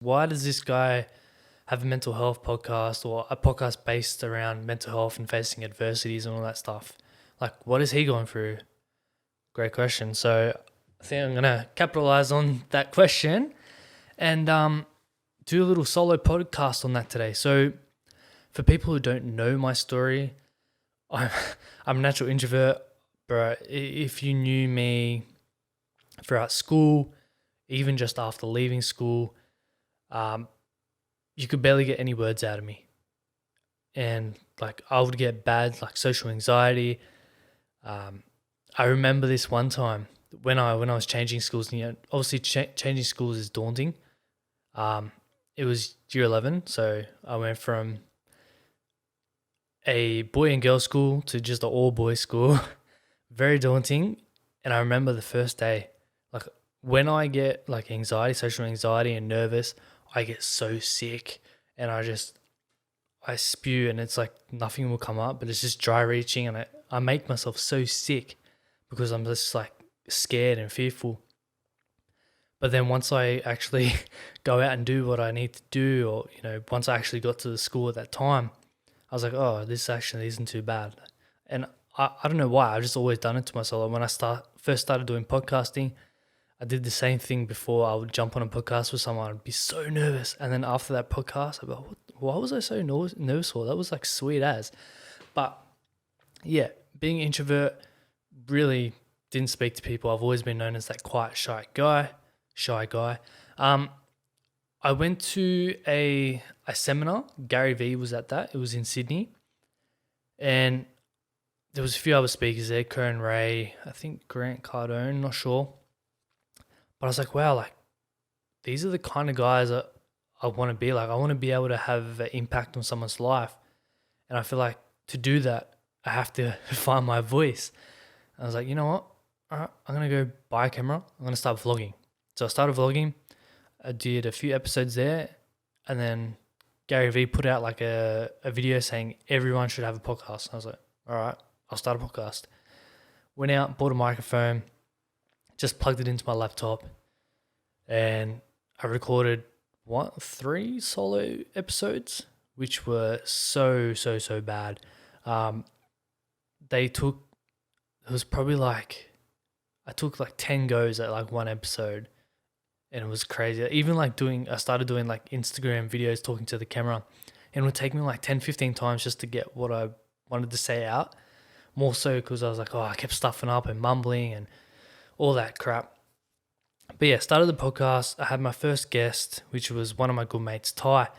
Why does this guy have a mental health podcast or a podcast based around mental health and facing adversities and all that stuff? Like, what is he going through? Great question. So I think I'm gonna capitalize on that question and do a little solo podcast on that today. So for people who don't know my story, I'm I'm a natural introvert, but if you knew me throughout school, even just after leaving school, um, you could barely get any words out of me. And like I would get bad like social anxiety. Um, I remember this one time when I was changing schools. Obviously changing schools is daunting. Um, it was year 11, so I went from a boy and girl school to just an all boys school. Very daunting. And I remember the first day, like when I get like anxiety, social anxiety, and nervous, I get so sick, and I spew, and it's like nothing will come up, but it's just dry reaching, and I make myself so sick because I'm just like scared and fearful. But then once I actually go out and do what I need to do, or once I actually got to the school at that time, I was like, oh, this actually isn't too bad. And I don't know why. I've just always done it to myself. And when I first started doing podcasting, I did the same thing before. I would jump on a podcast with someone. I'd be so nervous. And then after that podcast, I'd be like, why was I so nervous for? That was like sweet as. But yeah, being an introvert really didn't speak to people. I've always been known as that quiet, shy guy. Um, I went to a seminar. Gary Vee was at that. It was in Sydney. And there was a few other speakers there, Kern Ray, I think Grant Cardone, not sure. But I was like, wow, like these are the kind of guys that I want to be like. I want to be able to have an impact on someone's life. And I feel like to do that, I have to find my voice. And I was like, you know what? All right, I'm going to go buy a camera. I'm going to start vlogging. So I started vlogging. I did a few episodes there. And then Gary Vee put out like a video saying everyone should have a podcast. And I was like, all right, I'll start a podcast. Went out, bought a microphone, just plugged it into my laptop, and I recorded 3 solo episodes, which were so bad. It was probably like, I took like 10 goes at like one episode, and it was crazy. Even like I started doing like Instagram videos talking to the camera, and it would take me like 10, 15 times just to get what I wanted to say out. More so because I was like, I kept stuffing up and mumbling and all that crap. But yeah, started the podcast. I had my first guest, which was one of my good mates, Ty.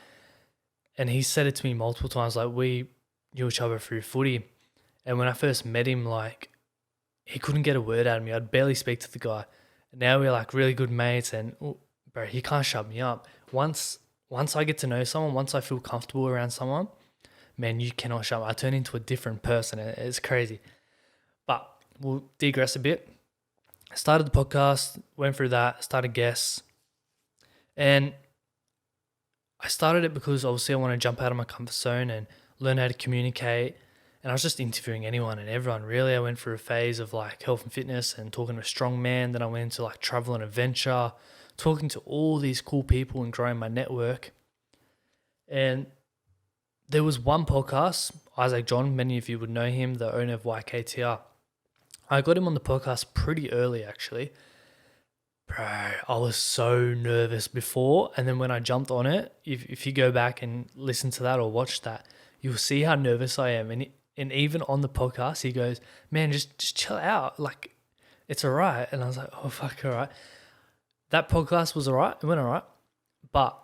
And he said it to me multiple times, like we knew each other through footy. And when I first met him, like he couldn't get a word out of me. I'd barely speak to the guy. And now we're like really good mates, and bro, he can't shut me up. Once I get to know someone, once I feel comfortable around someone, man, you cannot shut me. I turn into a different person. It's crazy. But we'll digress a bit. I started the podcast, went through that, started guests. And I started it because obviously I want to jump out of my comfort zone and learn how to communicate. And I was just interviewing anyone and everyone, really. I went through a phase of like health and fitness and talking to a strong man. Then I went into like travel and adventure, talking to all these cool people and growing my network. And there was one podcast, Isaac John, many of you would know him, the owner of YKTR. I got him on the podcast pretty early, actually. Bro, I was so nervous before. And then when I jumped on it, if you go back and listen to that or watch that, you'll see how nervous I am. And even on the podcast, he goes, man, just chill out. Like, it's all right. And I was like, oh, fuck, all right. That podcast was all right. It went all right. But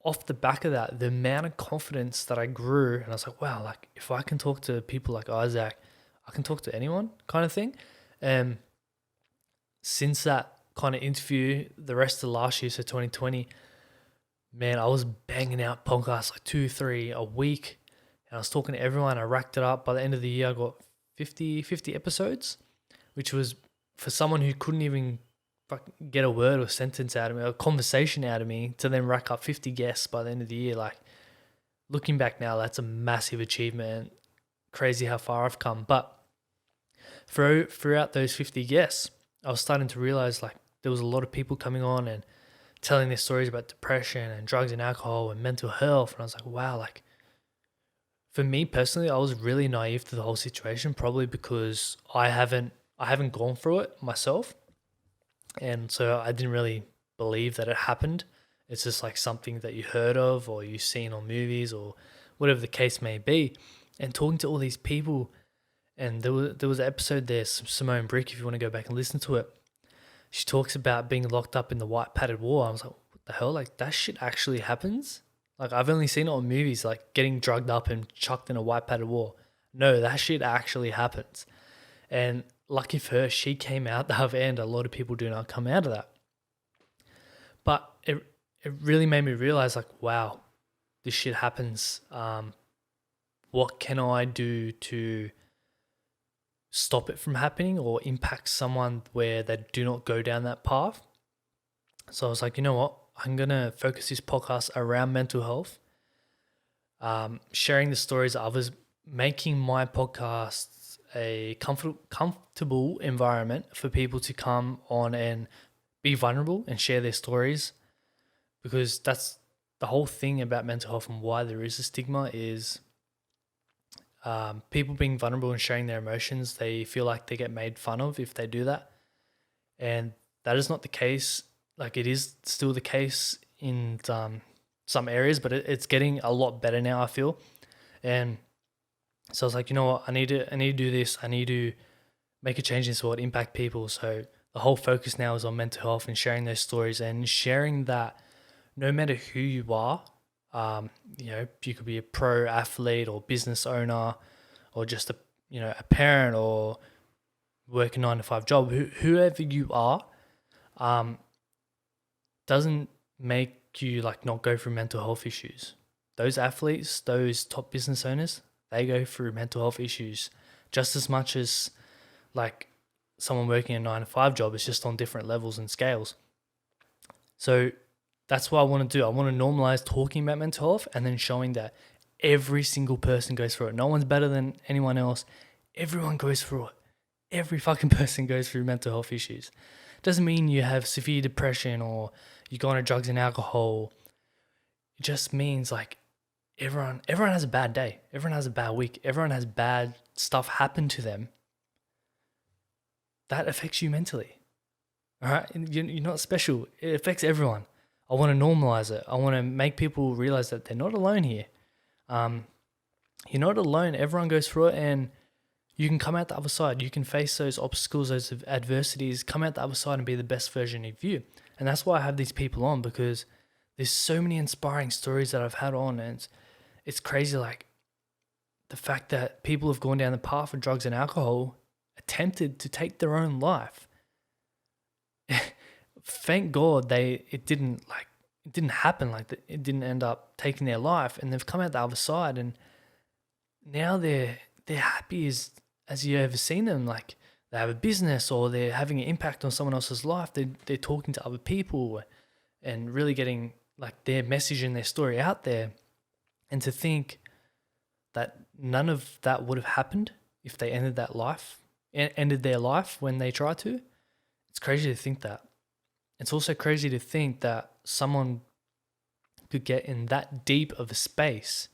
off the back of that, the amount of confidence that I grew, and I was like, wow, like if I can talk to people like Isaac, I can talk to anyone kind of thing. And since that kind of interview, the rest of last year, so 2020, man, I was banging out podcasts like 2, 3 a week. And I was talking to everyone. I racked it up. By the end of the year, I got 50 episodes, which was for someone who couldn't even get a word or sentence out of me, a conversation out of me, to then rack up 50 guests by the end of the year. Like, looking back now, that's a massive achievement. Crazy how far I've come. But throughout those 50 guests, I was starting to realize like there was a lot of people coming on, and telling their stories about depression and drugs and alcohol and mental health. And I was like, wow, like for me personally, I was really naive to the whole situation, probably because I haven't gone through it myself. And so I didn't really believe that it happened. It's just like something that you heard of or you've seen on movies or whatever the case may be. And talking to all these people, and there was an episode there, Simone Brick, if you want to go back and listen to it. She talks about being locked up in the white padded wall. I was like, what the hell? Like that shit actually happens? Like I've only seen it on movies, like getting drugged up and chucked in a white padded wall. No, that shit actually happens. And lucky for her, she came out the other end. A lot of people do not come out of that. But it really made me realize, like, wow, this shit happens. What can I do to stop it from happening or impact someone where they do not go down that path? So I was like, you know what? I'm going to focus this podcast around mental health, sharing the stories of others, making my podcast a comfortable environment for people to come on and be vulnerable and share their stories, because that's the whole thing about mental health and why there is a stigma is people being vulnerable and sharing their emotions. They feel like they get made fun of if they do that. And that is not the case. Like it is still the case in some areas, but it's getting a lot better now, I feel. And so I was like, you know what, I need to do this. I need to make a change in sport, impact people. So the whole focus now is on mental health and sharing those stories and sharing that no matter who you are, you could be a pro athlete or business owner or just a parent or work a 9 to 5 job, whoever you are, doesn't make you like not go through mental health issues. Those athletes, those top business owners, they go through mental health issues just as much as like someone working a 9 to 5 job. It's just on different levels and scales. So that's what I want to do. I want to normalize talking about mental health and then showing that every single person goes through it. No one's better than anyone else. Everyone goes through it. Every fucking person goes through mental health issues. Doesn't mean you have severe depression or you go on drugs and alcohol. It just means like everyone has a bad day. Everyone has a bad week. Everyone has bad stuff happen to them. That affects you mentally. All right? You're not special. It affects everyone. I want to normalize it. I want to make people realize that they're not alone here. You're not alone. Everyone goes through it, and you can come out the other side. You can face those obstacles, those adversities, come out the other side and be the best version of you. And that's why I have these people on, because there's so many inspiring stories that I've had on, and it's crazy. Like the fact that people have gone down the path of drugs and alcohol, attempted to take their own life. Thank God it didn't happen like that. It didn't end up taking their life, and they've come out the other side, and now they're happy as you ever seen them. Like they have a business or they're having an impact on someone else's life. They're talking to other people and really getting like their message and their story out there. And to think that none of that would have happened if they ended their life when they tried to. It's crazy to think that. It's also crazy to think that someone could get in that deep of a space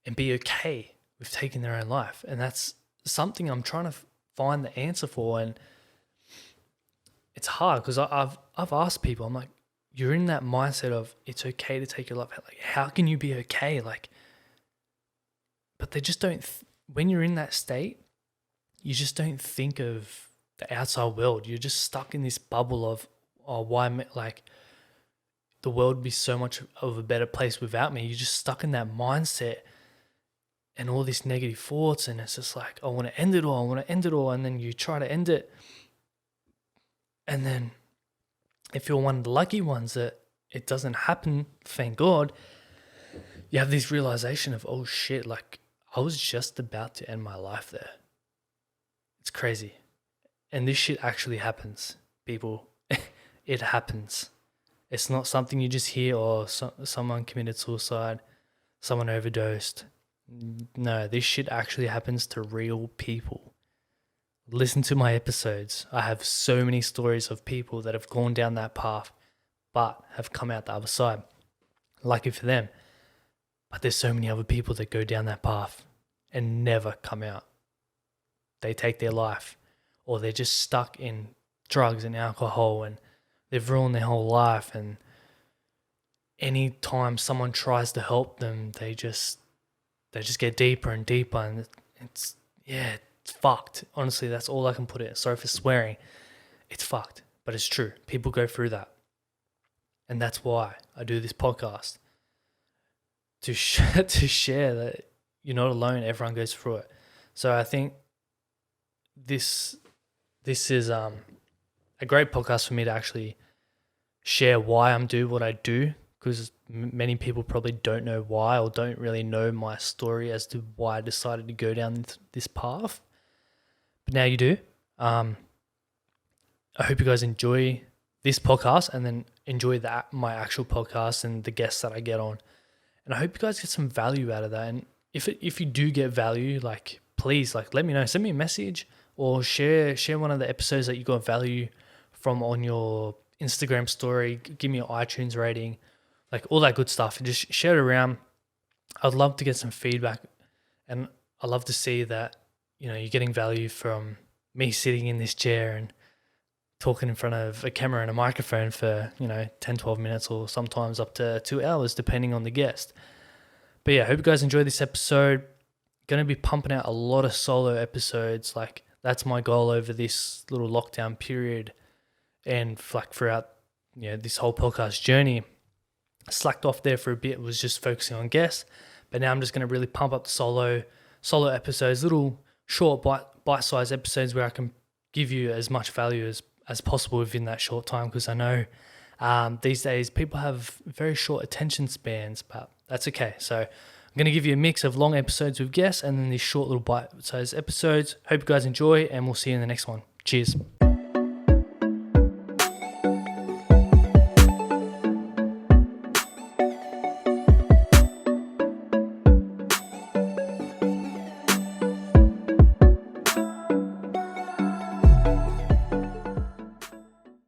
and be okay with taking their own life. And that's something I'm trying to find the answer for. And it's hard because I've asked people, I'm like, you're in that mindset of it's okay to take your life. Like, how can you be okay? Like, but they just don't, when you're in that state, you just don't think of the outside world. You're just stuck in this bubble of, oh, why, like, the world would be so much of a better place without me. You're just stuck in that mindset and all these negative thoughts, and it's just like, I want to end it all, and then you try to end it, and then if you're one of the lucky ones that it doesn't happen, thank God, you have this realization of, oh shit, like I was just about to end my life there. It's crazy. And this shit actually happens, people. It happens. It's not something you just hear, or someone committed suicide, someone overdosed. No, this shit actually happens to real people. Listen to my episodes. I have so many stories of people that have gone down that path, but have come out the other side. Lucky for them. But there's so many other people that go down that path and never come out. They take their life, or they're just stuck in drugs and alcohol, and they've ruined their whole life. And anytime someone tries to help them, they just get deeper and deeper, and it's fucked. Honestly, that's all I can put it. Sorry for swearing. It's fucked, but it's true. People go through that. And that's why I do this podcast. To share that you're not alone, everyone goes through it. So I think this is a great podcast for me to actually share why I'm doing what I do, because many people probably don't know why, or don't really know my story as to why I decided to go down this path. But now you do. I hope you guys enjoy this podcast, and then enjoy my actual podcast and the guests that I get on. And I hope you guys get some value out of that. And if you do get value, like, please, like, let me know. Send me a message, or share one of the episodes that you got value from on your Instagram story. Give me an iTunes rating, like all that good stuff, and just share it around. I'd love to get some feedback, and I love to see that, you're getting value from me sitting in this chair and talking in front of a camera and a microphone for 10, 12 minutes, or sometimes up to 2 hours depending on the guest. But yeah, I hope you guys enjoy this episode. Going to be pumping out a lot of solo episodes. Like, that's my goal over this little lockdown period, and like throughout this whole podcast journey. I slacked off there for a bit, was just focusing on guests, but now I'm just going to really pump up the solo episodes, little short bite-sized episodes where I can give you as much value as possible within that short time, because I know these days people have very short attention spans, but that's okay. So I'm going to give you a mix of long episodes with guests and then these short little bite-sized episodes. Hope you guys enjoy, and we'll see you in the next one. Cheers.